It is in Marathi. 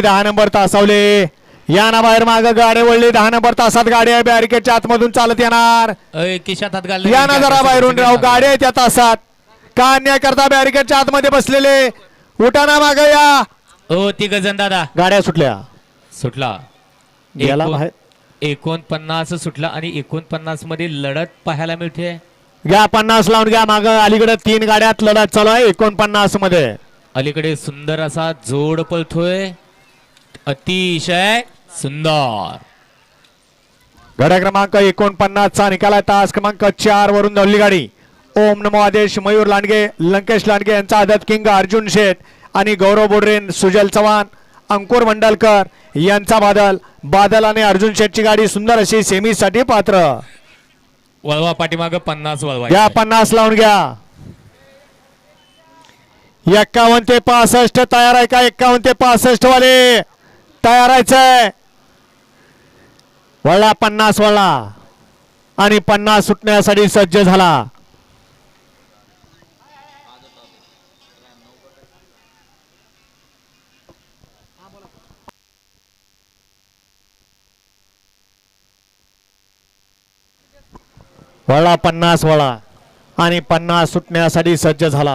10 नंबर तासावले या ना बाहेर माग गाडी वळली 10 नंबर तासात गाडी आहे बॅरिकेडच्या आतमधून चालत येणार खिशात हात घालले या ना जरा बाहेरून राव गाडी आहे त्या तासात का अन्याय करता बॅरिकेडच्या आतमध्ये बसलेले उठाना माग या हो ती गजन दादा गाड्या सुटल्या सुटला गेला बाहेर 49 सुटला आणि 49 मध्ये लढत पाहायला मिळते घ्या 50 लावून घ्या माग अलीकडे 3 गाड्यात लढत चालू आहे 49 मध्ये अलीकडे सुंदर असा जोड पळतोय अतिशय सुंदर गाड्या क्रमांक 49 चा निकाल आहे तास क्रमांक 4 वरून धावली गाडी ओम नमो आदेश मयूर लांडगे लंकेश लांडगे यांचा आदत किंग अर्जुन शेठ आणि गौरव बोडरेन सुजल चव्हाण अंकुर मंडलकर यांचा बादल आणि अर्जुन शेठची गाडी सुंदर अशी सेमी साठी पात्र वळवा पाठीमाग 50 वळवा घ्या 50 लावून घ्या 51 ते 65 तयार आहे का 51 ते 65 वाले तयार आहे वळला 50 वळला आणि 50 सुटण्यासाठी सज्ज झाला वळला 50 वळा आणि 50 सुटण्यासाठी सज्ज झाला